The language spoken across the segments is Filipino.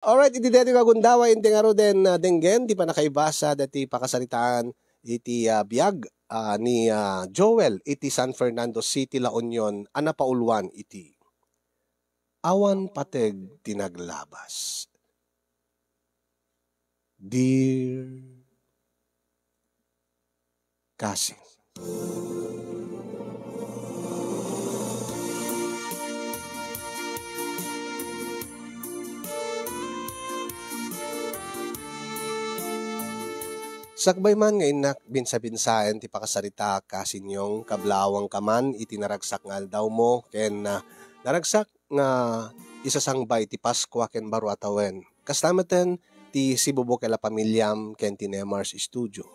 Alright, iti deti kagundawa inti nga ro den denggen di pa nakaibasa dati pakasalitaan iti biag ni Joel iti San Fernando City, La Union, anapaulwan iti awan pateg tinaglabas. Dear Cassie. Sakbay man nga inak binsa-binsaen ti pakasarita kasinyong kablawang kaman iti naragsak nga aldaw mo ken naragsak nga isasangbay ti Paskwa ken baro atawen. Kastameten ti sibubo kela pamilyam ken ti Nemars Studio.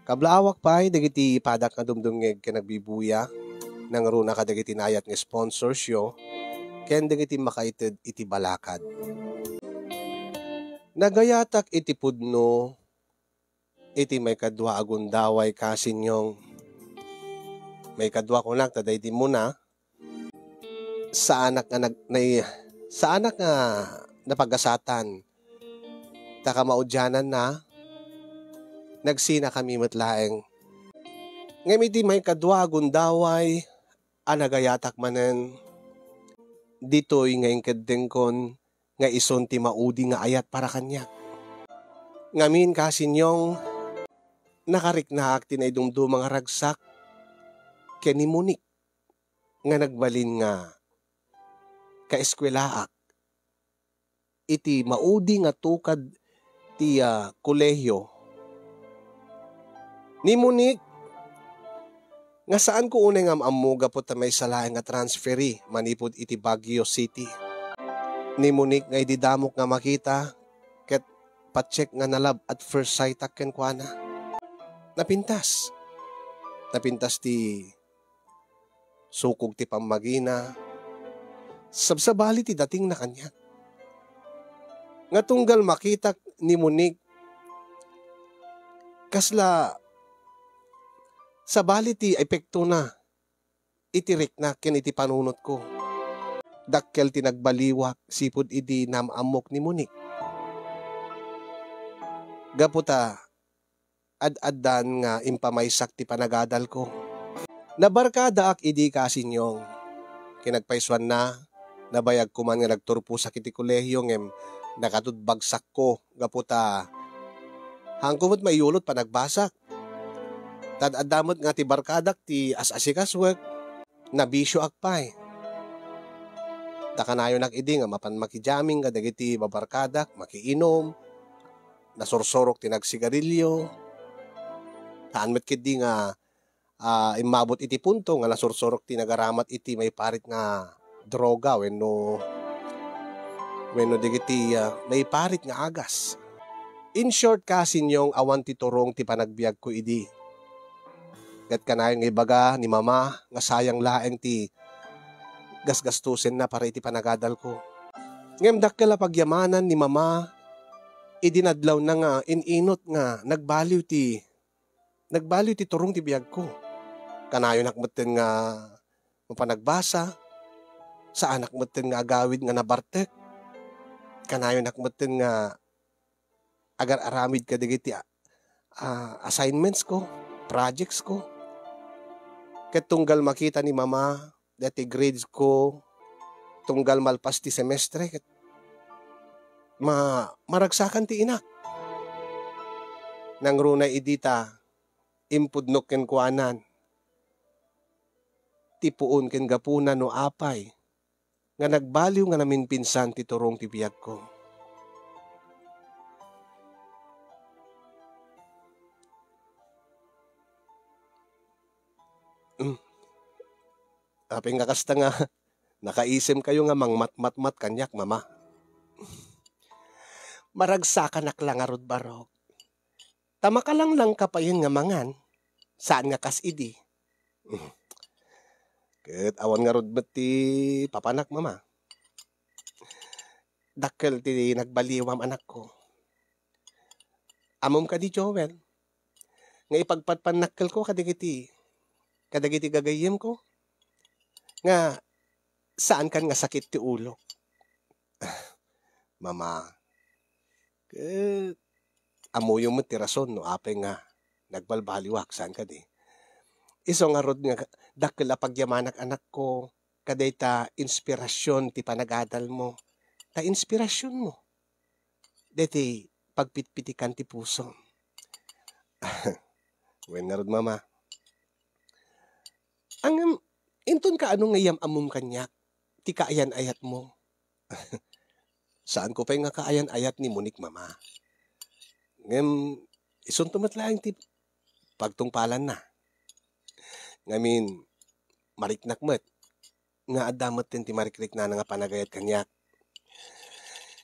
Kablawak pay dagiti padak nga dumdumngeg ken nagbibuya nang runa ka dagiti nayat nga sponsorsyo ken dagiti makaited iti balakad. Nagayatak iti pudno iti may kadwa agundaway kasinyong may kadwa kunak taday di muna sa anak nga napagasatan taka maudyanan na nagsina kami matlaeng ngem iti may kadwa agundaway anagayatak manen ditoy ngayon kadengkon nga ison ti maudi nga ayat para kanya ngamin kasinyong nakariknaak tinaydumdum mga ragsak ken ni Monique nga nagbalin nga kaeskwelaak iti maudi nga tukad ti kolehyo ni Monique nga saan ko unay nga maamuga po ta may salaeng nga transferi manipod iti Baguio City. Ni Monique nga ididamok nga makita ket pacheck nga nalab at first sight ken kuana. Napintas ti sukog ti pamagina, sabsabali ti dating na kanya. Nga tunggal makita ni Monique, kasla sabali ti epekto na, itirik na ken iti panunot ko. Dakkel ti nagbaliwak, sipod iti namamok ni Monique. Gaputa, ad-addan nga impamaysak ti panagadal ko. Nabarkada ak idi kasinyong. Kinagpaiswan na, nabayag ko man nga nagturpo sa kiti kolehyo ngem nakatudbagsak ko. Gaputa, hangkumot mayulot pa nagbasak. Tad-addamot nga ti barkadak ti as-asikaswek, nabisyo akpay. Takanayon ak idi nga mapan makijaming nga dagiti babarkadak, makiinom, nasorsorok ti nagsigarilyo, taan met kidi nga imabot iti punto nga nasursurok ti nagaramat iti may parit nga droga wenno digiti may parit nga agas. In short kasinyong awan ti turong ti panagbiag ko idi. Ket kanayon nga ibaga ni mama nga sayang laeng ti gasgastusen na para iti panagadal ko. Ngem dakkel a pagyamanan ni mama idinadlaw na nga ininot nga nagbaliw ti turong ti biyag ko. Kanayon nakmeten nga mapanagbasa, sa anak meten nga agawid nga nabartek. Kanayon nakmeten nga agar-aramid ka digiti assignments ko, projects ko. Ket tunggal makita ni mama dati grades ko, tunggal malpas ti semestre ket maragsakan ti inak. Nang runay idita impudnok ken kuanan ti puon ken gapuna no apay nga nagbaliw nga namin pinsan ti turong ti biyag ko. Apeng nga kasta nga nakaisim kayo nga mangmat-mat-mat kanyak mama. Maragsakan aklang arod barok. Tamakalang lang kapayon nga mangan, saan nga kas idi. Ket awan nga rod ti papanak mama. Dakkel ti nagbaliwam anak ko. Amom ka di Joel. Nga ipagpatpanakkel ko kadagiti gagayem ko. Nga saan kan nga sakit ti ulo. Mama, ket amuyo mo ti rason no apay nga nagbalbaliwak saan ka di. Iso nga rod nga dakkel a pagyamanak anak ko kaday ta inspirasyon ti panagadal mo. Ta inspirasyon mo. Deti pagpitpitikan ti puso. Wen nga rod mama. Ang inton ka anong ngayam amom kanyak ti kaayan ayat mo. Saan ko pa nga kaayan ayat ni Monique mama. Ngem ison tumatlaang ti pagtungpalan na. Ngamin mariknak met nga adamot tin ti marikrik na nga panagayat kanyak.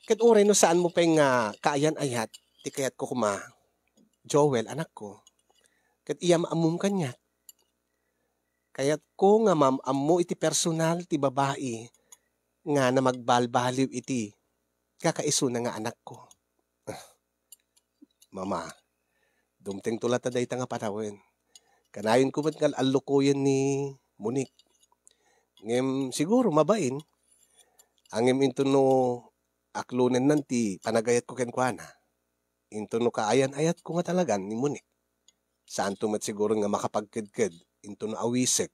Ket uray no saan mo pa nga kaayan ayat ti kayat ko kuma Joel anak ko. Ket iyam amom kanyak. Kayat ko nga ammo iti personal ti babae nga na magbalbaliw iti kakaiso na nga anak ko. Mama, dumteng tulat na dayta nga panawin. Kanayon ko ba't nga alukuyan ni Monique. Ngem siguro mabain. Angem into no aklunen nanti panagayat ko kenkwana. Into no kaayan ayat ko nga talagan ni Monique. Saan tumat siguro nga makapagkidkid. Into no awisek.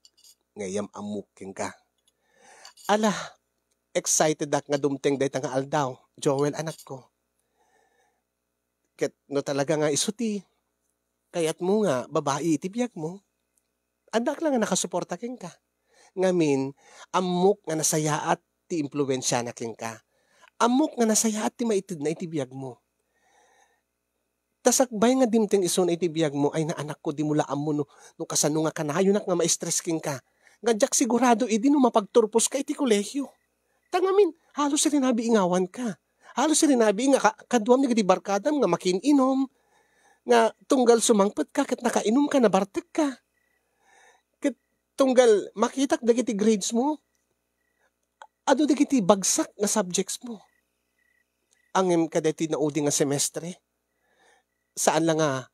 Ngayam amuking ka. Ala, excited ak nga dumteng dayta nga aldaw. Joel anak ko. Ket no talaga nga isuti. Kayat mo nga, babae itibiyag mo. Anak lang nga nakasuporta king ka. Ngamin, amok nga nasayaat ti impluensya na king ka. Amok nga nasayaat ti maitid na itibiyag mo. Tasakbay nga dimteng iso na itibiyag mo ay na anak ko di mula amo no kasano nga kanayo nak nga ma-stress king ka. Nga sigurado idi no mapagturpos ka iti kolehyo. Tangamin, halos sinabi ingawan ka. Halos sinabi nga kaduam ni barkadam nga makininom. Nga tunggal sumangpet ka ket nakainom ka na bartek ka. Ket tunggal makitak dagiti grades mo. Ado dagiti bagsak nga subjects mo. Angem kadeti naudi nga semestre. Saan lang nga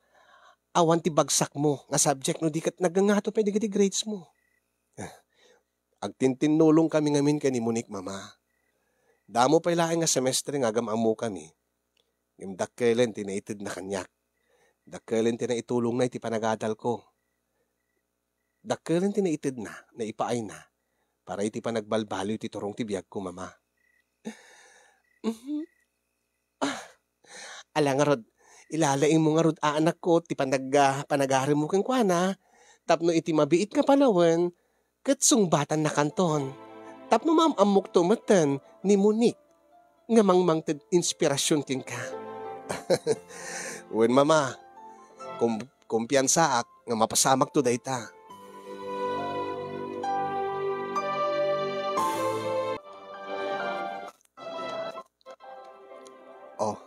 awan ti bagsak mo nga subject no di ket nagangato pa dagiti grades mo. Agtintinulong kami ngamin kay ni Monique mama. Damo pa ilaeng nga semestre nga agam-amu kami. Ngem dakkelen tinaited na kanyak. Dakkelen itulong na iti panagadal ko. Dakkelen tinaitid na ipaay na, para iti panagbalbalo iti turong ti biyag ko, mama. Ala nga rod, ilalaing mo nga rod anak ko, ti panagari mo kang kwana, tapno iti mabiit ka palawan, ket sungbatan na kanton. Tapno mamamok tumatan ni Monique, nga mangmangtid inspirasyon king ka. Wen mama, kumpiyansa ak nga mapasamak to dayta. Oh,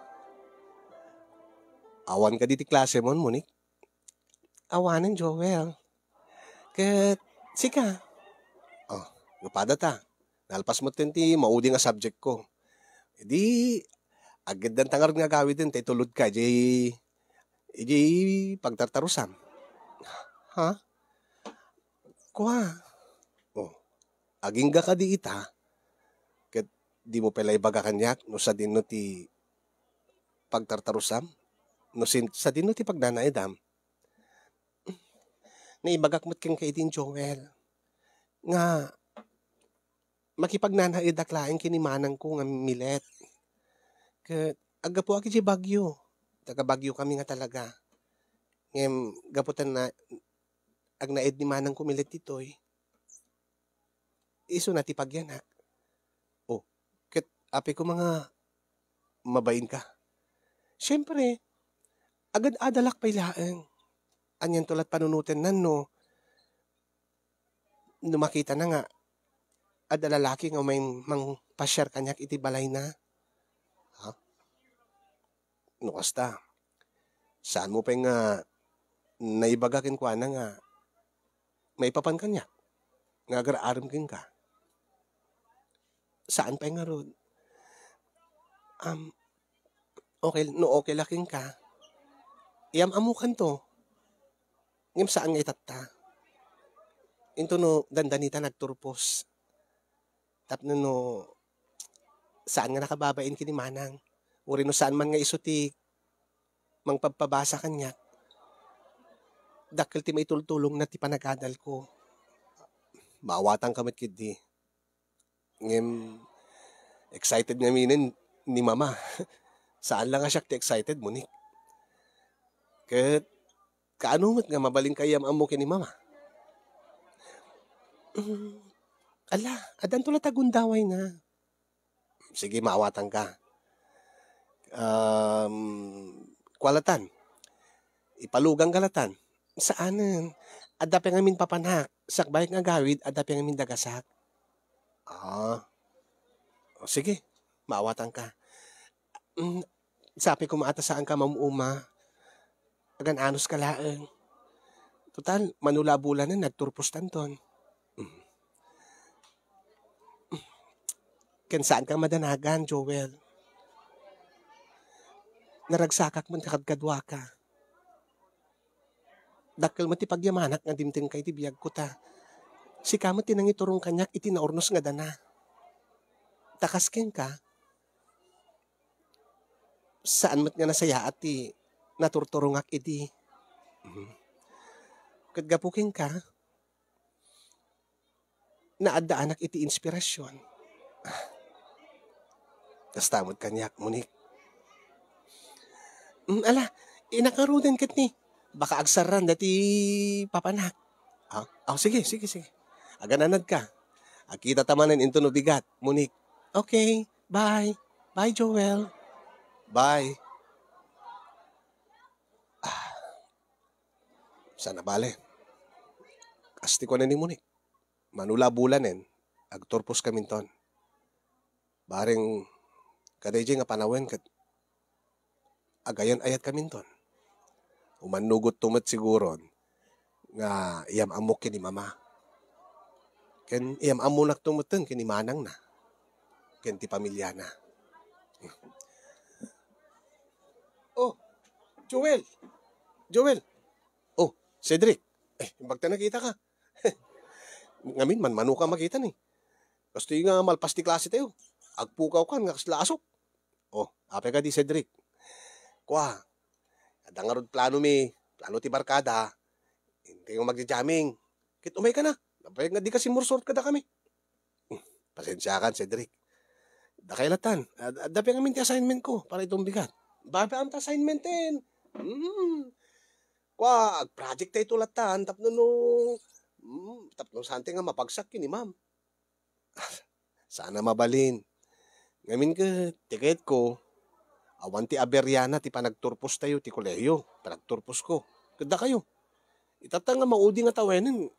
awan ka diti klase mon, Monique. Awanan, Joel. Ket, sika. Oh, gupada ta. Nalpas mo ti maudi nga subject ko. Di, agad dan tangar nga gawid din, tulod ka, Iji pagtartarusam. Ha? Kuha. Oh, agingga ka di ita. Ket di mo pala ibaga kanyak no sa dinno ti pagtartarusam. No sa dinno ti pagnanaidam. Naibagak mo't kang kaitin Joel. Nga makipagnanaidak laing kinimanang ko nga milet. Ket agapo aki di Bagyo. Taga Bagyo kami nga talaga. Ngem gaputan na agnaed ni manang kumilit itoy. Iso na ti pagyanak. Oh, ket api ko mga mabain ka. Siyempre, agad adalak pa ilaang. Anyan tulat panunutin nan no. Makita na nga, adalalaki nga may mang pasyar kanyak iti balay na. Ha? No kasta. Saan mo pa nga naibagakin ko na nga may papan kanya. Nga agar-aram kin ka. Saan pa nga rod? Okay laking ka. Iyam amukan to. Ngim saan nga itata? Into no dandanita nagturpos. Tapno no Saan nga nakababain kini manang? Uri no saan man nga iso ti mangpagpabasa kanya. Dakkel ti maitultulong na ti panagadal ko. Maawatan kamit kidi. Ngem, excited nga minin ni mama. Saan lang nga siya ti excited mo ni? Kat, kaano nga mabaling kayam amo kini mama? Ala, adan tula tagundaway na. Sige, maawatan ka. Kwalatan. Ipalugang galatan. Saanan? Adap yung amin papanak. Sakbay nga gawid, adap yung amin dagasak. Sige, maawatan ka. Sabi ko maata saan ka mamuma. Agan anos ka laeng. Total, manula-bulan na nagturpos tanton. Ken saan ka madanagan, Joel? Naragsakak man kakadkadwa ka. Dakkel mati pagyamanak nga dimtin kay ti biyag ko ta. Si kamat tinang iturong kanyak iti naornos nga dana. Takasken ka. Saan mat nga nasaya at ti naturturongak iti. Kadgapukin ka. Naadaanak iti inspirasyon. Kastamot kanyak, Munik. Ala, inakarunan kat ni. Baka agsaran dati papanak. Sige. Agananad ka. Akita tamanan into no bigat, Munik. Okay, bye. Bye, Joel. Bye. Sana bale. Asti ko na ni Munik. Manula bulanen, agturpos kaminton. Baring kadayjay nga panawen kat agayan ayat kaminton. Umanugot tumat siguron nga iyam amok kini mama. Ken iyam amunak tumuten kini manang na. Ken ti pamilya na. Oh, Joel. Oh, Cedric. Bagta nakita ka. Ngamin man manu ka makita ni. Kasto nga malpas ti klase tayo. Agpukaw kan nga kaslasok. Oh, ape ka di Cedric. Kwa, adangarod plano ti barkada. Hindi yung magja-jamming. Kit umay ka na. Napayag nga di kasi mursort ka da kami. Pasensya kan, Cedric. Dakailatan. Dapi ang ti assignment ko para itong bigat. Babi ang assignment din. Kwa, project tayo tulatan. Tapno sante nga mapagsak kini ma'am. Sana mabalin. Ngamin ka, tiket ko, awan ti aberyana ti panagturpos tayo ti kolehiyo. Panagturpos ko. Kada kayo. Itata nga maudi nga tawenin.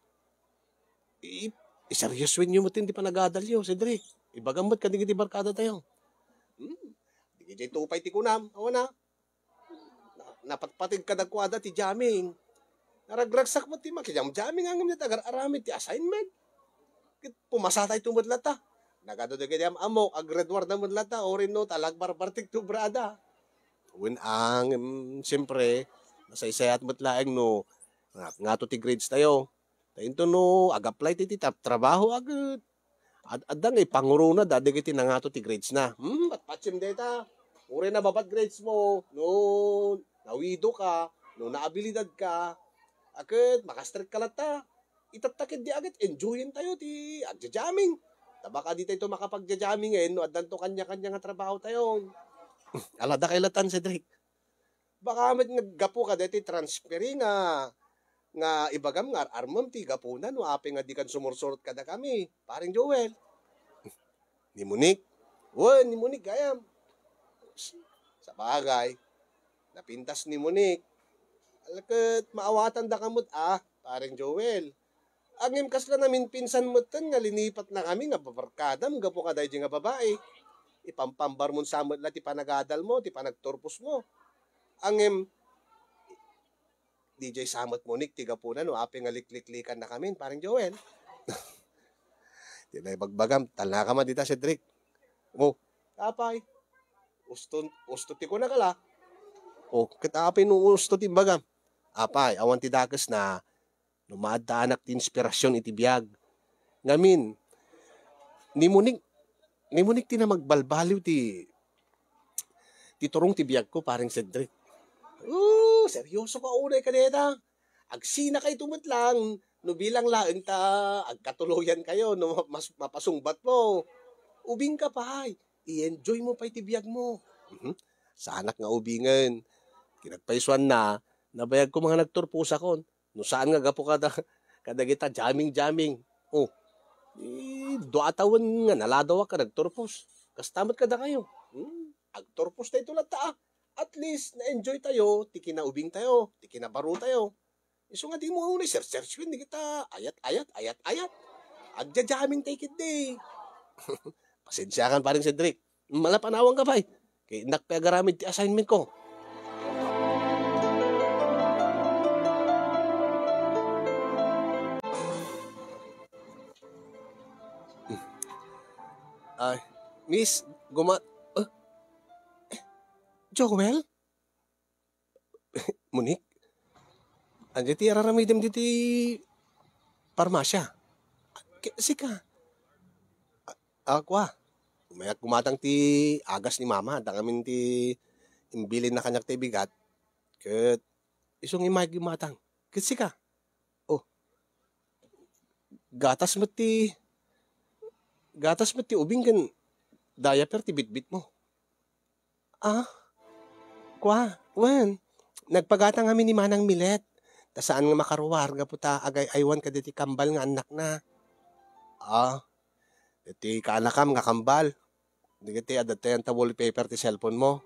Iseryoswin nyo mo tin ti panagadalyo, Cedric. Ibagamot ka di barkada tayo. Di kiti tupay ti kunam. Awan na. Napatpatig ka dagkwada ti jamming. Naragragsak mo ti makijam-jamming ang niya tagar aramid ti assignment. Pumasatay tumudlata. Nagado de kayam amok agredwar na mudlata orin no talagbarbartik to brada. When ang siyempre nasaysayat mutlaeng no nga to ti grades tayo. Tayo no ag-apply ti trabaho agad. Adang panguruna dadi kiti na nga to ti grades na. At patsim data. Uri na babat grades mo. No nawido ka. No naabilidad ka. Agad makastrict ka lata. Itatakid di agad. Enjoyin tayo ti agja-jamming. Baka di tayo makapagja-jamming ngayon, no, at danto kanya-kanya nga trabaho tayo. Alada kailatan, Cedric. Baka gapo ka dati transferi nga ibagam nga armam ti gapunan, no, ape nga di kan sumursurot kada kami. Paring Joel. Ni Munik. Ni Munik, gayam. Sa bagay, napintas ni Munik. Alakit, maawatan da kamot, paring Joel. Angim kasla namin pinsan mo ten nga linipat na kami nga babarkadam gapo ka dahil nga babae. Ipampambar mo sa la ti panagadal mo, ti panagturpos mo. Angim DJ Samot Monik ti gapunan no ape nga likliklikan na kami parang Joel. Di na bagbagam tala ka man dita Cedric. Oh, apay. Usto ti ko na kala. Oh, kitapay no usto ti bagam. Apay, awan ti dakas na lumaad anak ti inspirasyon iti biyag. Ngamin, ni Muning, Ni Monique ti na magbalbaliw ti turong ti biyag ko paring Cedric. Seryoso ka unay kaneta. Agsina kay tumutlang. No bilang laeng ta, agkatuluyan kayo, no mas mapasungbat mo. Ubing ka pa, i-enjoy mo pa iti biyag mo. Sa anak nga ubingan, kinagpaisuan na, nabayag ko mga nagturpusa kon. No saan nga gapo kada kita, jamming. Doatawan nga, naladawa ka, nagturpos. Kastamot kada kayo. Agturpos tayo tulad ta. At least, na-enjoy tayo, ti kinaubing tayo, ti kinabaro tayo. Iso nga di mo unay, search di kita, ayat. Agja-jamming take it day. Pasensya kan paring Cedric. Malapanawang ka pa eh. Kaya nakpagaramid ti assignment ko. Miss, Joel? Monique? Andiyan ti araramidem di ti parmasya. Sika. Akwa. Umayak gumatang ti agas ni mama. Dangamin ti imbilin na kanyak ti bigat. Kat isong imay gumatang. Kat sika. Gatas mo ti ubing kan diaper ti bitbit mo. Kwa, wen. Nagpagatang kami ni Manang Milet. Ta saan nga makaruwar nga puta agay aywan ka diti kambal nga anak na. Iti kaanakam nga kambal. Digiti adatay ta wallpaper ti cellphone mo.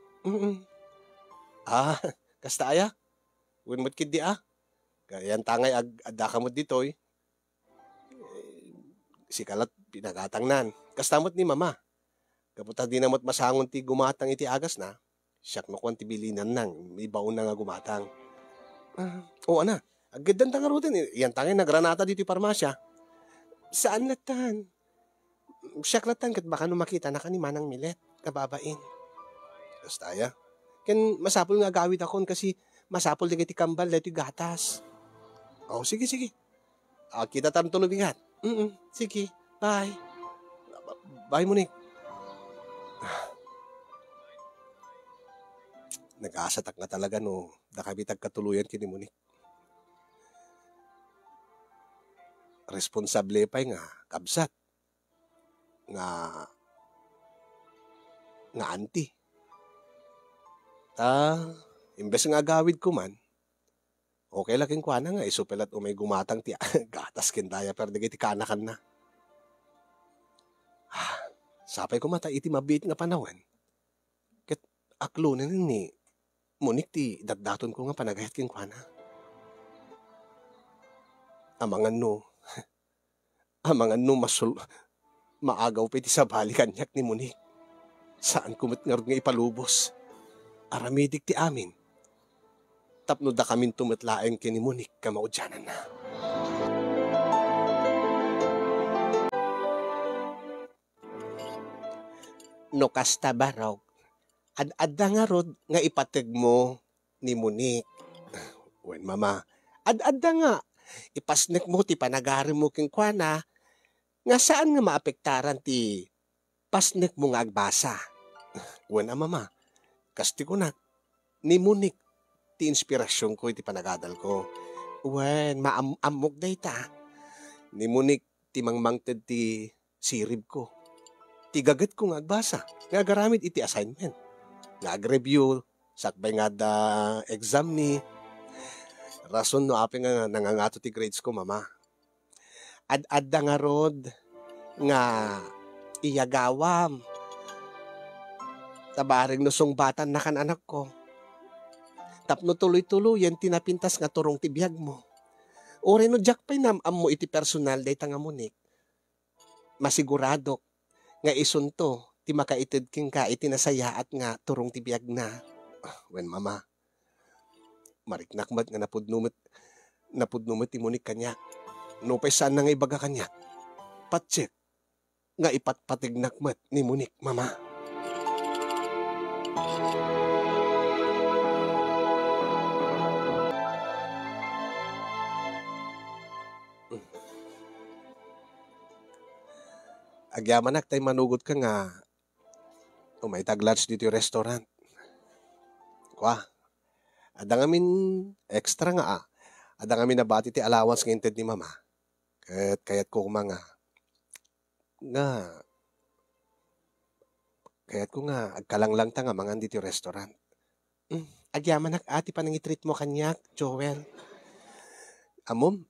Kasta aya. Wen mo't kidi Kayan tangay adda ka mo ditoy. Sikalat pinagatang nan. Kastamot ni mama. Kaputa di namot masangon ti gumatang iti agas na. Siyak no kwan ti bilinan nang. May baon na nga gumatang. Ana. Agad nga rutin. Yan tangay nagranata dito parmasya. Saan latan? Siyak latan kat baka no makita na ka ni Manang Milet. Kababain. Kastaya. Ken masapol nga gawid akon kasi masapol di kiti kambal dito gatas. Sige. Kita tam tulo bigat. Sige. Bye. Bye, Monique. Nag-aasatak nga talaga no. Nakabitag katuluyan kini Monique. Responsable pa nga kabsat. Nga auntie. Imbes nga gawid ko man, okay lang kwa na nga, isupelat umay gumatang ti gatas kindaya pero di ti kanakan na. Sapay ko mata iti mabit nga panawan. Ket aklunan ni Monique ti datdaton ko nga panagayat kin kwa na. Amangan no maagaw pa iti sa balikan yak ni Monique. Saan kumit nga ipalubos? Aramidik ti amin. Tapno da kamin tumatlaeng kini Monique kamaudyanan na. No kasta barog, ad-adda nga rod nga ipateg mo ni Monique. Wen mama, ad-adda nga, ipasnek mo ti panagari mo king kwana, nga saan nga maapektaran ti pasnek mo nga agbasa. Wen mama, kasti ko na, ni Monique ti inspirasyon ko iti panagadal ko. Wen, maamok day ta. Ni Monique ti mangmangted ti sirib ko. Tigagat ko nga agbasa. Nga garamid iti assignment. Nag-review. Sakbay nga da exam ni. Rason no api nga nangangato ti grades ko, mama. Ad-adda nga rod nga iyagawam. Tabaring nusong batan na kan anak ko. Tapno tuloy-tuloy yan tinapintas nga turong tibiyag mo. Ore no jakpay namam mo iti personal day tanga Monique. Masigurado nga isunto ti makaitid king ka iti nasayaat nga turong tibiyag na. Wen mama, mariknakmat nga napudnumit ti Monique kanya. No pay saan na nga ibaga kanya. Patsik nga ipatpatignakmat ni Monique, mama. Agyaman tay manugot ka nga, may tag-lunch dito yung restaurant. Kwa, adang amin extra nga Adang amin nabati ti allowance ng inted ni mama. Kayat ko mga, nga, kayat ko nga, agkalanglang ta nga mga dito yung restaurant. Agyaman ati pa nang itreat mo kanyak, Joel. Amom,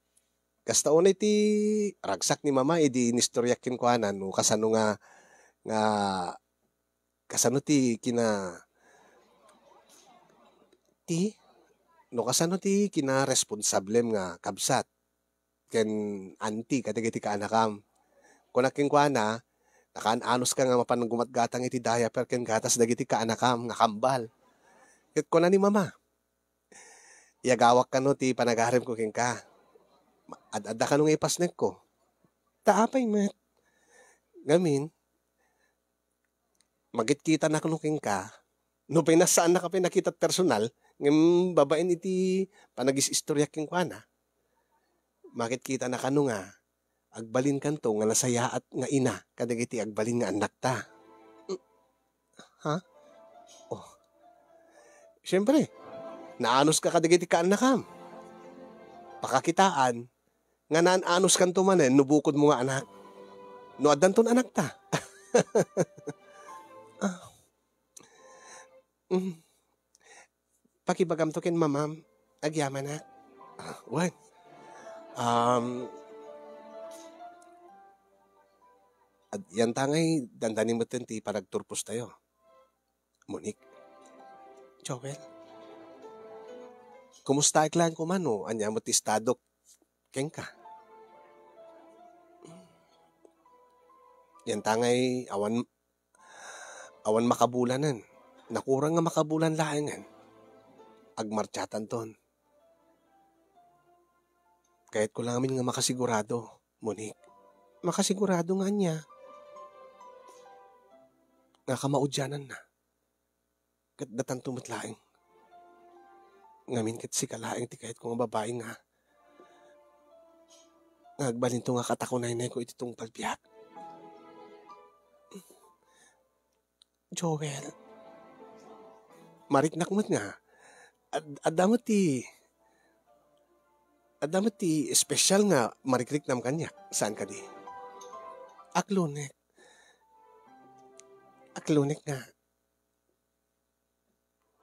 kasta unay ti ragsak ni mama, idi inistoryakin ko anan, no, kasano nga, kasano ti kasano ti kina responsablem nga kabsat, ken anti, katigiti ka anakam. Kunaking kwa na, nakaan-anos ka nga mapanang gumatgatang iti diaper ken gatas dagiti ka anakam, nga kambal. Ket ko na ni mama, iagawak ka no ti panagarim ko ken ka. Adda ka nung ipasnek ko. Taapay met. Ngamin, magitkita na nung ken ka, no pinasaan na ka pinakita personal, ng babaen iti panagis-istorya ken kwa na. Makitkita na kanu nga, agbalin kanto nga nasaya at nga ina, kadagiti agbalin nga anak ta. Ha? Oh. Siyempre, naanos ka kadagiti ka anakam. Pakakitaan, nga naan-anos kanto manen, nubukod mo nga anak. No addan ton anak ta. Pakibagam to ken mamam, agyaman na. What? At yan tangay, dandanin mo ti panagturpos tayo. Monique. Joel. Kumusta iklan ko man o? Anya mo ti estado ken ka. Yan tangay, awan makabulanan. Nakurang nga makabulan laengan. Agmarchatan ton. Kahit ko lang amin nga makasigurado, Monique. Makasigurado nga niya. Nga kamaudyanan na. Kat datan tumatlaeng. Ngamin kat si kalaeng ti kahit ko nga babae nga. Ngagbalin to nga katakunay ko ititong palbiyak. Joel. Marik nakmat nga. Adamot ti special nga marikrik nam kanya. Saan ka di? Aklonek nga.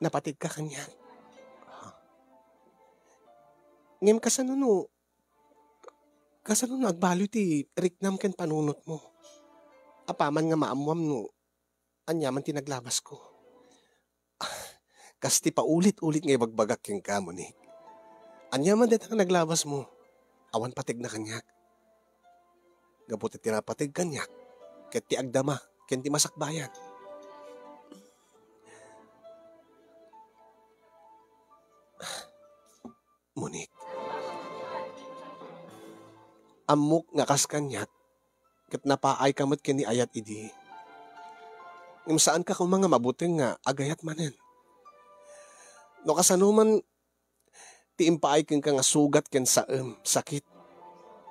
Napatid ka kanya. Ngem kasano no agbalo ti riknam ken panunot mo. Apaman nga maamuam no. Anyaman ti naglabas ko. Kasti pa ulit-ulit nga ibagbagak ken ka, Monique. Anyaman dito nga naglabas mo. Awan patig na kanyak. Gabuti tinapatig kanyak. Ket ti agdama, ken ti masakbayan. Monique. Amok nga kas kanyak. Ket napaay kamot ken ni ayat idi. Ngem saan ka kung mga mabuting nga agayat manen. No kasano man ti impaay ken ka nga sugat ken sakit.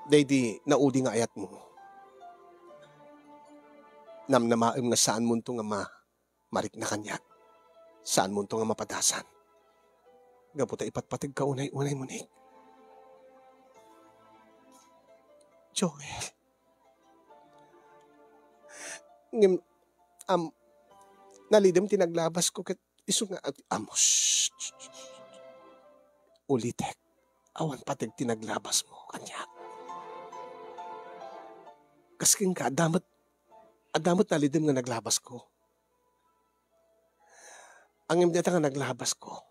Daydi naudi nga ayat mo. Namnamaem nga saan mo to nga marik na kanyak. Saan mo to nga mapadasan. Gaputa ipatpatig ka unay-unay mo ni. Joel. Ngem nalidem tinaglabas ko ket iso nga amos. Ulitek. Awan patig tinaglabas mo kanya. Kasking ka adamot nalidem nga naglabas ko. Ang imdeta nga naglabas ko.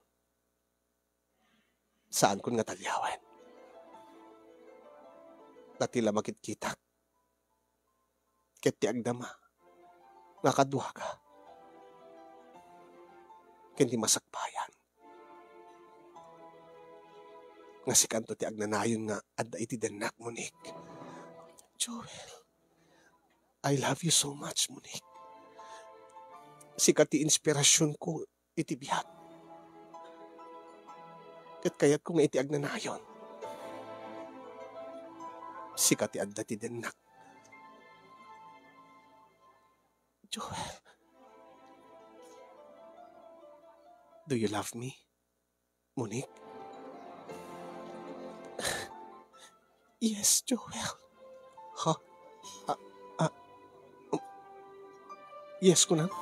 Saan kun nga talyawan? Natila makitkitak. Ket ti agdama. Nakaduha ka. Ken ti masakbayan. Nga si kanto ti agnanayon nga adda iti denak, Monique. Joel, I love you so much, Monique. Sikat ti inspirasyon ko iti biyak. Ket kayat ko nga iti agnanayon. Sikat ti adda ti denak. Joel, do you love me, Monique? Yes, Joel. Ha? Ah, ah, um, yes ko na.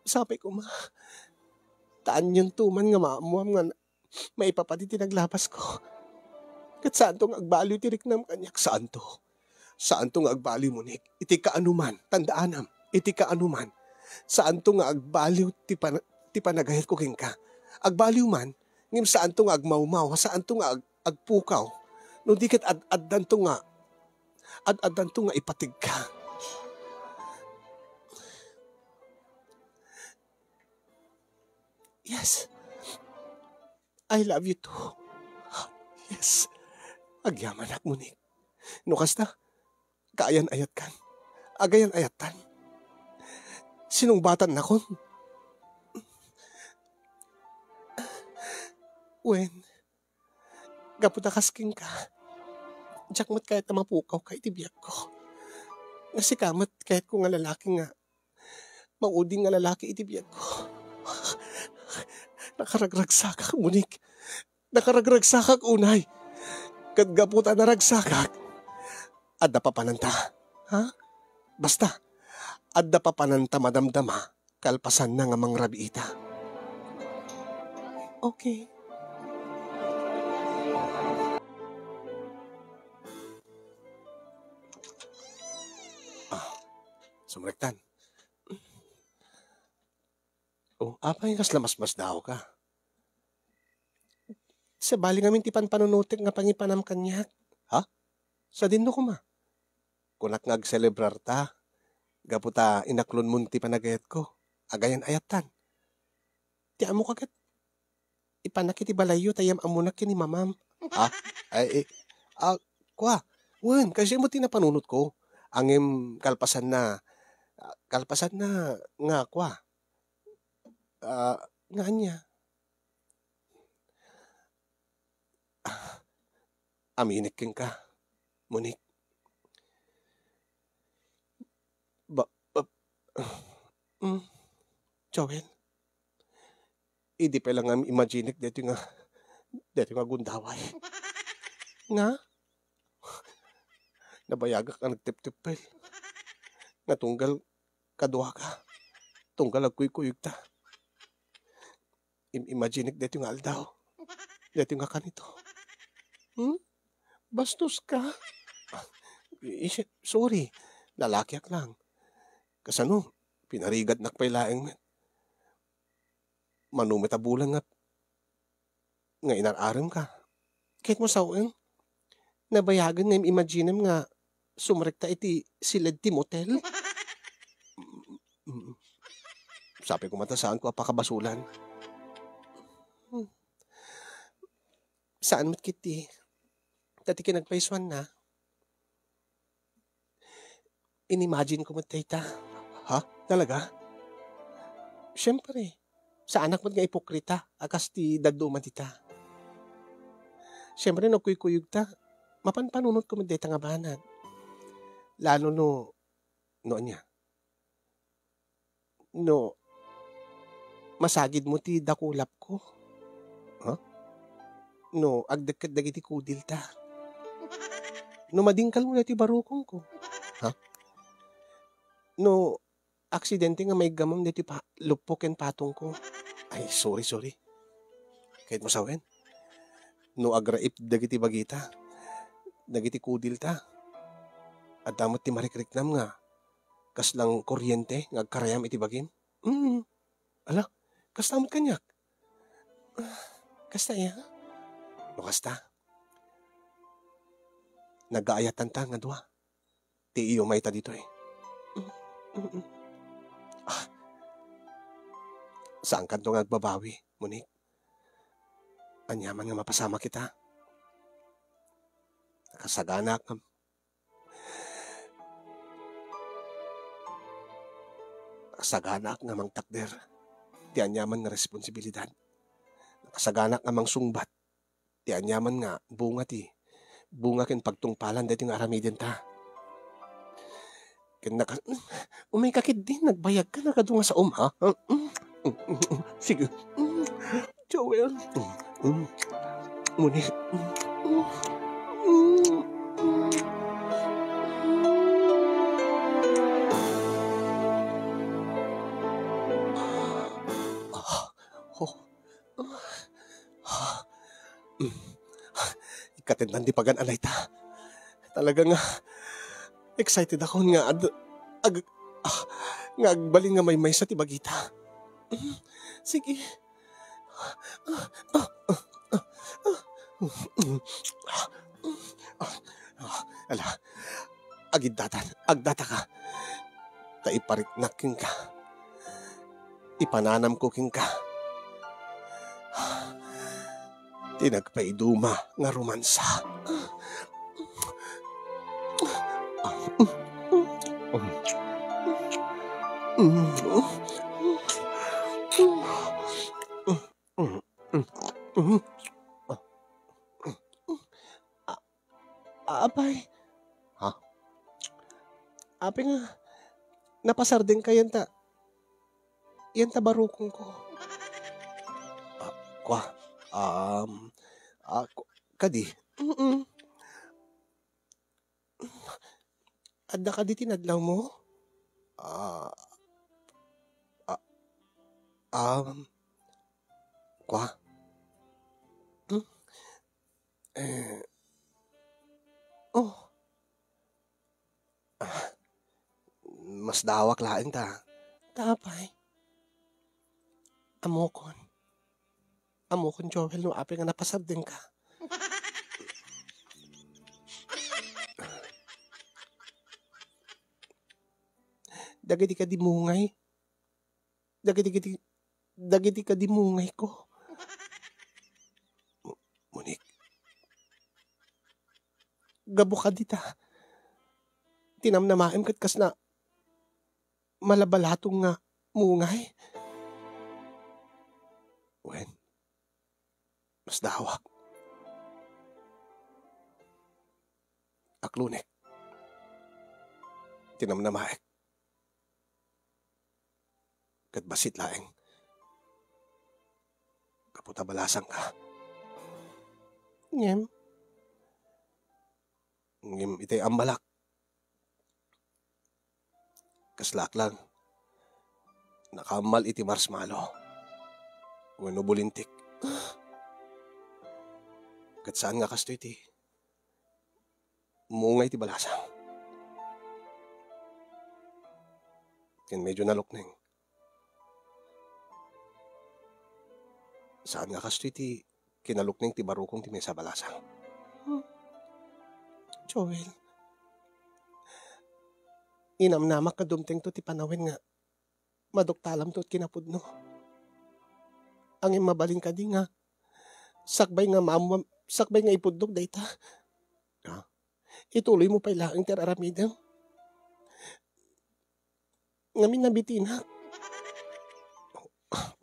Sabi ko, taan yung tuman nga maamuam nga maipapati tinaglabas ko. Kat saan tong agbaliw tirik nam kanyak? Saan to? Saan to nga agbaliw, Monique? Iti ka anuman, tandaanam, iti ka anuman. Saan to nga agbaliw ti panagahit ko king ka? Agbaliw man, ngim saan to nga agmawmaw, saan to nga agpukaw. No di kat ad-addan to nga, ad-addan to nga ipatig ka. Yes, I love you too. Yes, agyaman ak, Monique. No kasta, kaayan ayat kan. Agayan ayatan. Sinungbatan na kon. Wen, gaputa kasking ka. Diyak mo't kahit na mapukaw kahit ibiyag ko. Nasikamat kahit ko nga lalaki nga. Mauding nga lalaki itibiyag ko. Nakaragragsakak, Monique. Nakaragragsakak, unay. Kadgaputa naragsakak. Adda pa pananta. Ha? Basta, adda pa pananta madamdama. Kalpasan na nga mangrabiita. Okay. Sumrektan. Oh, apa yung lamas-mas daw ka? Sa bali ngamin tipan panunutik nga pangipanam kanyak. Ha? Sa din ko ma. Kunak ngag-celebrar ta. Gaputa inaklon munti panagayat ko. Agayan ayatan. Ti amo kagat. Ipanakiti balayo tayam amunak kini mamam. Ha? Kwa. Wen, kasi mo tinapanunot ko. Angim kalpasan na nga kwa. Nga niya. Aminik king ka, Monique. Joel, hindi pa lang ang imaginik dito nga gundaway. Nga? Nabayagak ka nagtip-tipel. Nga tunggal kadwa ka. Tunggal agkuy-kuyog ta. Imaginik dito nga aldaw. Dito nga kanito. Bastos ka? Sorry, lalakiak lang. Kasano, pinarigat nakpay laeng met. Manumit a bulang nga inararam ka. Kahit mo sawin, nabayagan nga imaginem nga sumrekta iti silad ti motel. Sabi ko matasaan ko apakabasulan. Saan mo't kiti? Dati kinagpaiswan na. Inimagine ko mo't tayta. Ha? Talaga? Siyempre. Sa anak mo't nga ipokrita. Akas ti daduman tita. Siyempre nagkuy-kuyog ta. Mapanpanunod ko mo't dayta nga banat. Lalo niya. Masagid mo ti dakulap ko. Huh? Agdagkat dagiti kudil ta. Madingkal mo na ti barukong ko. Ha? Aksidente nga may gamam na ti lupoken patong ko. Ay, sorry. Kahit mo sawen. Agraip dagiti bagita. Dagiti kudil ta. At damot ti marikriknam nga. Kas lang kuryente, ngagkarayam iti bagim. Ala, kas tamot kanyak. Kasta iya? Kasta? Nag-aayatan ta nga dua. Ti iyo may ta dito eh. Saan ka doon nagbabawi, Monique? Anyaman nga mapasama kita. Nakasagana ka. Nakasagana nga mang takder. Ti anyaman nga responsibilidad. Nakasagana nga mang sungbat. Ti anyaman nga bunga kin pagtungpalan dito nga aramidin ta. Naka, umay kakit din, nagbayag ka, nakadunga sa ha? Sige. Joel. Muni. Ikatindan di pagan alay ta. Talaga nga, excited ako nga nga agbalin nga may sa tibagita. Sige. Ala, agdata ka. Taipariknaking ka. Ipananam ko king ka. Tinagpaiduma nga romansa. Apay. Ha? Apay nga. Napasarding ka yan ta. Yan ta barukong ko. Kwa. Kadi. Adda ka di tinadlaw mo? Kwa? Oh. Mas dawak lain ta. Tapay. Amokon, Joel, no api nga napasabding ka. Dagiti ka di mungay. Dagiti ka di mungay ko. Munik. Gabo ka dita. Tinamnamaim kat kas na malabalatong nga mungay. Wen, mas dawak. Aklunek. Tinamnamaik. Kat basit laeng. Kaputa balasang ka. Ngem itay ambalak. Kaslak lang. Nakamal iti marshmallow. Wano bulintik. Kat saan nga kasto iti? Mungay ti balasang. Ken medyo nalukneng. Saan nga kasto iti kinalukneng ti barukong ti mesa balasang? Joel. Inamnamak ka dumteng to ti panawin nga maduktalam to at kinapudno. Ang mabaling ka di nga sakbay nga ipudnog dayta. Ituloy mo pa ilaang tiraramidang. Ngamin nabitina.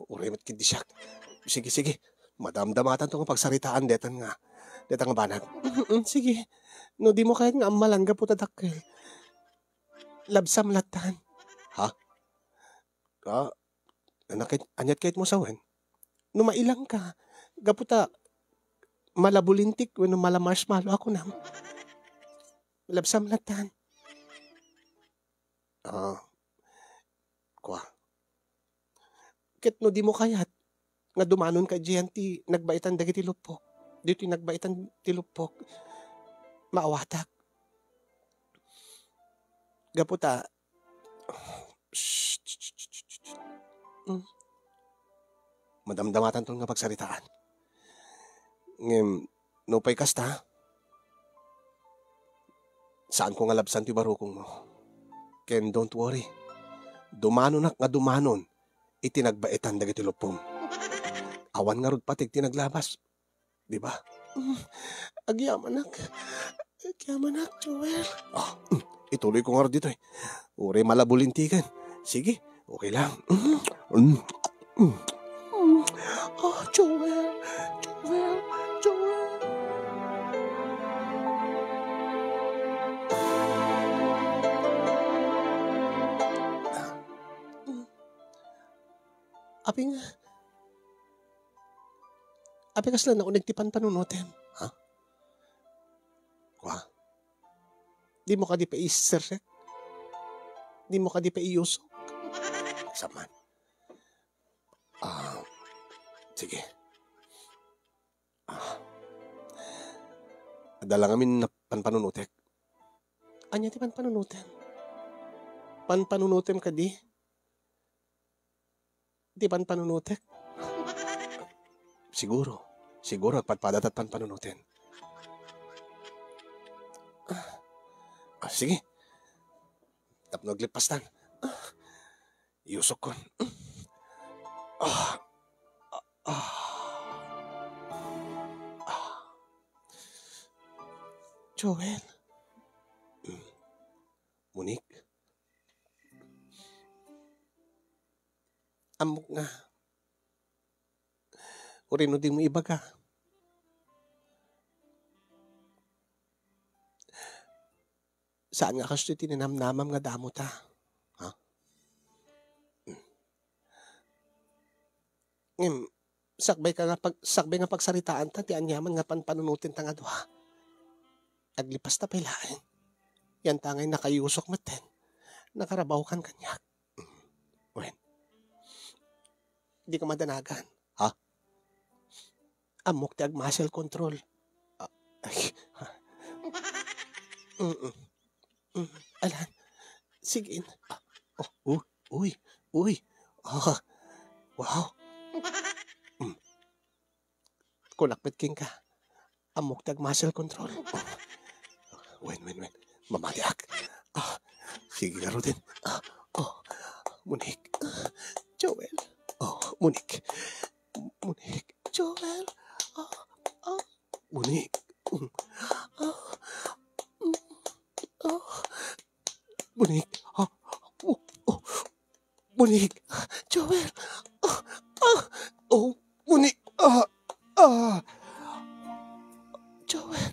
Uremat kindi siya. Sige. Madamdamatan to nga pagsaritaan detan nga banat. Sige. No di mo kahit nga amalangga po tadakkel. Labsam latan. Ha? Anyat kahit mo sawen. No mailang ka. Gaputa malabulintik when mala marshmallow ako nam. Labsam latan. Kwa. Ket no di mo kayat nga dumanon ka diyan ti nagbaitan dagiti lupok. Dito nagbaitan ti lupok. Maawatak. Gaputa. Madamdamatan to nga pagsaritaan. Ngem, no pay kasta. Saan ko nga labsan ti barukong mo? Ken don't worry. Dumanon nga dumanon. Itinagbaitan dagiti lupong. Awan nga rod patig tinaglabas. Di ba? Agyaman nak, Joel. Ituloy ko nga rod dito eh. Uri malabulintikan. Sige, okay lang. Joel. Aping, aping kasla na unag ti panpanunutin. Ha? Kwa? Di mo ka di pa isirek? Di mo ka di pa iusok? Saman. Sige. Adala ngamin na panpanunutek. Anya ti panpanunutin? Panpanunutin ka di? Di panpanunutek? Siguro agpadpadat at panpanunutin. Sige. Tapnog lipastan. Iusok kon. Joel. Monique. Amok nga. Urino din mo iba ka. Saan nga kasto tininamnamam nga damo ta? Ha? Sakbay nga pagsaritaan ta, ti anyaman nga panpanunutin ta nga duha. Aglipas ta pailain. Yan tangay nakayusok maten. Nakarabaw kan kanyak. Wen. Di ka madanagan. Ha? Amok ti ag muscle control. Alan. Sige. Uy. Wow. Kunakpit king ka. Amok ti ag muscle control. Wen. Mamaliak. Sige nga din. Monique. Joel. Monique. Joel. Monique. Monique. Monique. Joel. Monique. Joel.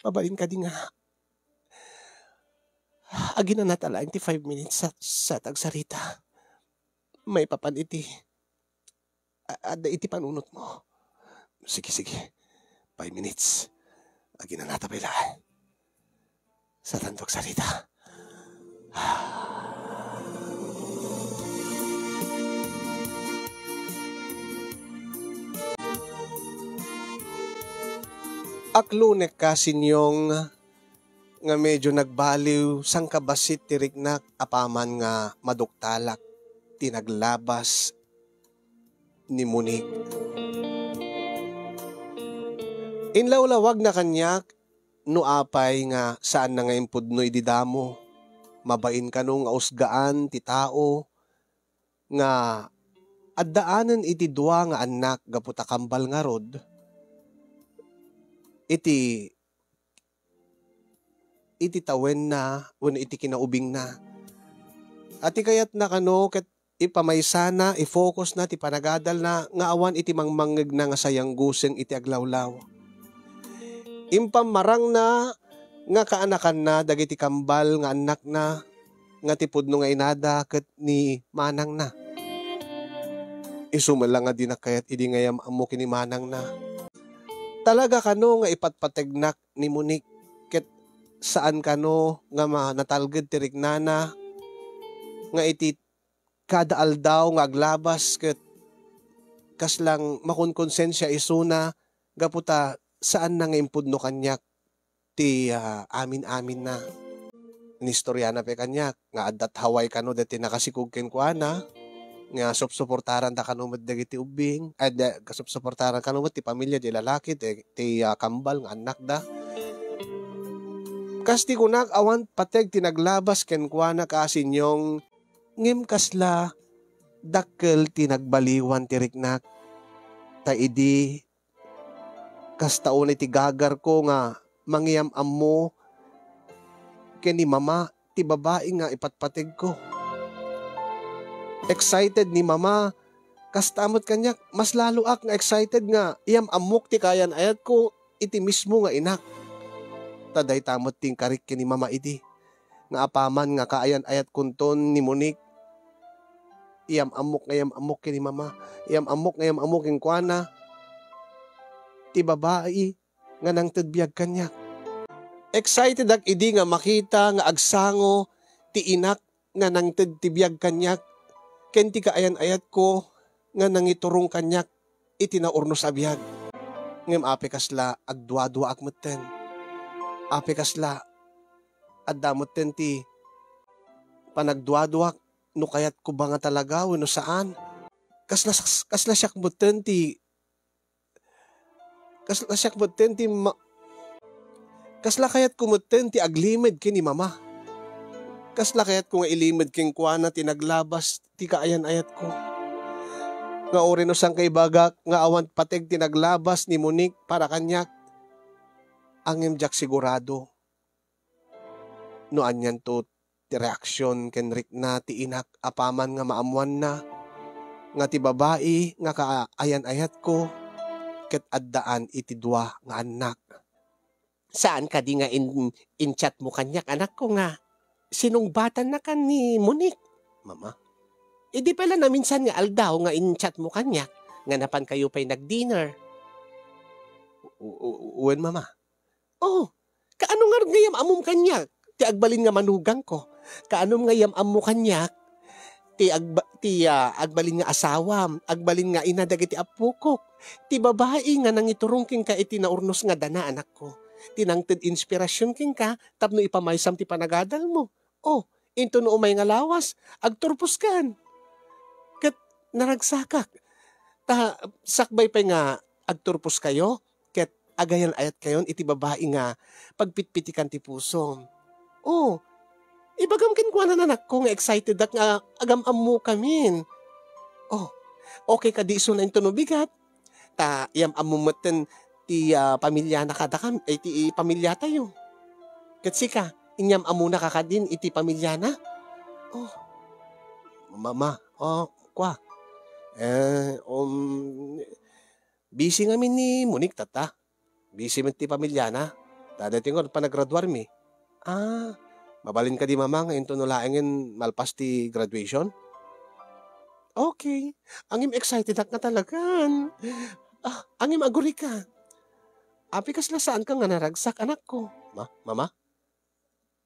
Pabalin ka din nga. Agi na natala 5 minutes sa tagsarita. May papan iti. Ada iti panunot mo. Sige. 5 minutes. Agi na natapila. Sa tandok sarita. Aklunek kasinyong nga medyo nagbaliw sang kabasit tiriknak apaman nga maduktalak tinaglabas ni Monique. Inlawlawag na kanyak no apay nga saan na nga impudno ididamo. Mabain ka nung ausgaan ti tao nga addaanan iti dua nga anak gaputa kambal nga rod. Iti tawen na, iti kinaubing na. At kayat na kano, ket ipamaysa na, i-focus na, ti panagadal na, nga awan iti mangmangeg na nga sayang guseng iti aglawlaw. Impamarang na, nga kaanakan na, dagiti kambal nga anak na, nga tipudno nga inada, ket ni manang na. Isumala nga dinakayat, idi ngayam amok ni manang na. Talaga kano nga ipatpategnak ni Monique ket saan kano nga natalged ti rignana nga iti kada aldaw nga aglabas ket kaslang makonkonsensya isuna gaputa saan na nga impudno kanyak ti amin na. Nistorya na pe kanyak nga addat haway kano deti nakasikog ken kuana nga supportaran ta kanumad dagiti ubing supportaran kanumad ti pamilya di lalaki ti kambal nga anak da kasti kunak awan pateg tinaglabas ken kuana kasinyong ngem kasla dakkel tinagbaliwan ti riknak ta idi kastaon iti gagar ko nga mangyam ammo ken ni mama ti babae nga ipatpateg ko. Excited ni mama, kastamot kanyak, mas lalo ak nga excited nga, iyam amok ti kayan ayat ko, iti mismo nga inak. Taday tamot ting karik ni mama idi. Nga apaman nga kaayan ayat kunton ni Monique. Iyam amok kini mama. Iyam amok king kuana. Ti babae nga nang tagbiag kanya. Excited ak idi nga makita nga agsango ti inak nga nang tibiyag kanyak. Ken ti kaayan ayat ko nga nangiturong kanyak iti naurno sa biyag. Ngem ape kasla agdwa-dwa akmetten. Ape kasla addamot ten ti panagdwa-dwa no kayat ko ba nga talaga wenno saan. Kasla siyak motten ti kasla kayat kumutten ti aglimed kini mama. Kasla kayat ko nga ilimed king kuana ti naglabas ti kaayan ayat ko. Nga ori no sang kay bagak nga awan pateg ti naglabas ni Monique para kanyak. Angem jak sigurado. No anyan to ti reaksyon kenrik na ti inak apaman nga maamuan na. Nga ti babae nga kaayan ayat ko. Ket addaan iti dua nga anak. Saan ka di nga in-chat mo kanyak anak ko nga? Sinungbatan na kan ni Monique. Mama? Di pala na minsan nga aldaw nga in-chat mo kanyak. Nga napan kayo pa'y nag-dinner. Uwen mama? Oh, kaano nga ngayam amom kanyak? Ti agbalin nga manugang ko. Kaano ngayam amo kanyak? Ti agbalin nga asawam. Agbalin nga inadag iti apukok. Ti babae nga nangiturong king ka iti naurnos nga dana anak ko. Tinangted inspirasyon king ka, tapno ipamaysam ti panagadal mo. Oh, into no umay nga lawas, agturpos kan. Ket naragsakak. Sakbay pa nga agturpos kayo, ket agayan ayat kayon iti babae nga pagpitpitikan ti puso. Oh, ibagam kin kuanan anak ko nga excited at nga agam-am mo kamin. Oh, okay ka di iso na into no bigat. Iyam amumeten ti pamilya na kada kam, ti pamilya tayo. Katsi ka, inyam amuna kakadin iti pamilya na. Oh, mama, kwa. Busy ngamin ni Monique tata. Busy man ti pamilya na. Dadating ko pa nag-graduar mi. Mabalin ka di mama ngayon to nulaengin malpas ti graduation? Okay. Angim excited ak na talagan. Angim aguri ka. Api kasla saan ka nga naragsak anak ko? Mama?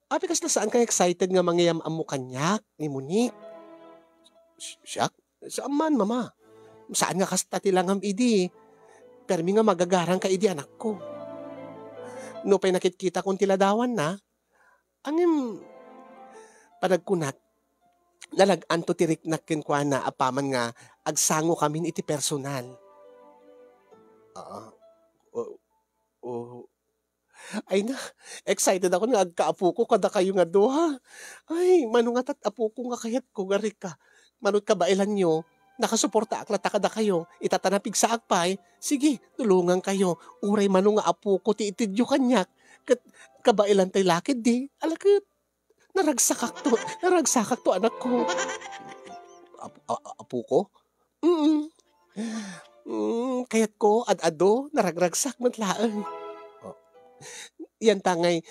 Api kasla saan ka excited nga mangyayam amo kanyak ni Monique? Siyak? Saan man mama? Saan nga kasta tilangam idi? Permi nga magagarang ka idi anak ko. No pa'y nakikita kong tiladawan na, angim panagkunat, nalagaan to tiriknak kinkwa na apaman nga agsango kami iti personal. Ay na, excited ako nga agkaapo ko kada kayo nga duha. Ay, manungat at apo ko nga kayat ko nga rika. Manut ka ba ilan nyo? Nakasuporta aklata kada kayo. Itatanapig sa akpay. Sige, tulungan kayo. Uray manunga apo ko ti itidyo kanyak. Kabailan tay lakid di. Alakit, naragsakak to anak ko. Apo ko? Kayat ko, ad-ado, naragragsak matlaan. Yan tangay,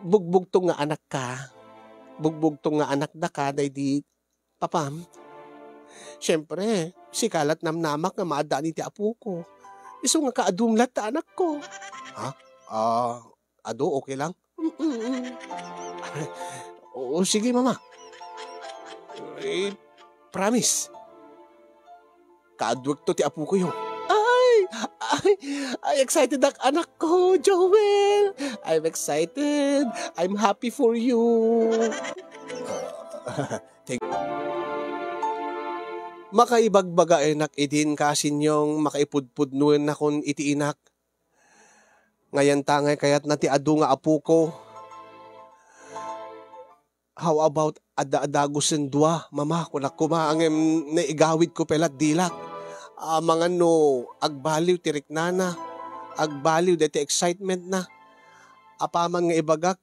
bugbog to nga anak ka. Bugbog to nga anak da ka, day di, papam. Siyempre, si kalat namnamak nga maadaan iti apo ko. Iso nga kaadumlat ta anak ko. Ado, okay lang? Oo, sige mama. Promise. Kaadwag to ti apo ko yun. Ay, excited ang anak ko, Joel. I'm excited. I'm happy for you. Makaibagbaga enak idin kasinyong makaipudpudnuin na kon iti inak. Ngayon tangay kayat na ti adu nga apo ko. How about ada-adagos ng dua, mama, kung ako maangem naigawid ko pelat dilak. Mga no, agbaliw tirik na, agbaliw deti excitement na. Apaman nga ibagak,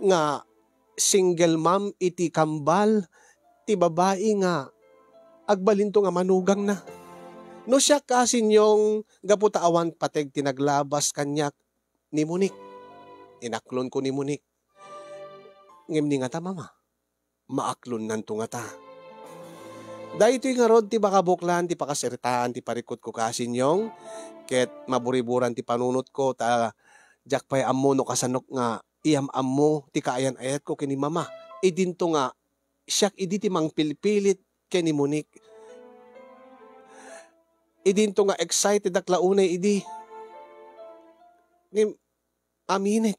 nga single mom iti kambal, ti babae nga, agbalinto nga manugang na. No siya kasin yung gaputaawan pateg tinaglabas kanyak ni Monique. Inaklon ko ni Monique. Ngem ni nga ta mama. Maaklon nanto nga ta. Dahito nga rod ti bakabuklan, ti pakasiritaan, ti parikot ko kasinyong, ket maburiburan ti panunot ko, ta jak pay ammo no kasanok nga iyam-am mo, ti kaayan ayat ko kini mama. Idinto nga, siyak idi ti mang pilpilit kini Monique. Idinto nga excited ak launay idi. Ngem, aminit.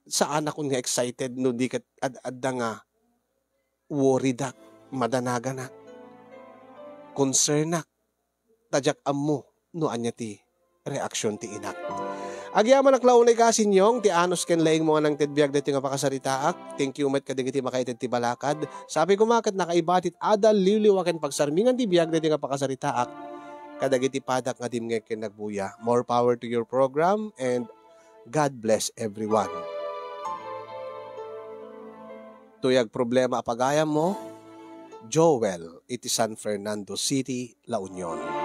Saan ako nga excited no di kat ad-adda nga worried ak. Madanaga na, concern na, tajak ammo, no anya ti, reaksyon ti inak. Agyaman ak launay kasinyong, ti anos ken laing mga nang tedbiag dito nga pakasaritaak, thank you met kadigiti makaited ti balakad, sabi ko makat nakaibatit adal liwliwaken pagsarmingan ti biag dito nga pakasaritaak, kadagiti padak nga dim nga ken nagbuya. More power to your program and God bless everyone. Tuyag problema apagayam mo, Joel, iti San Fernando City, La Union.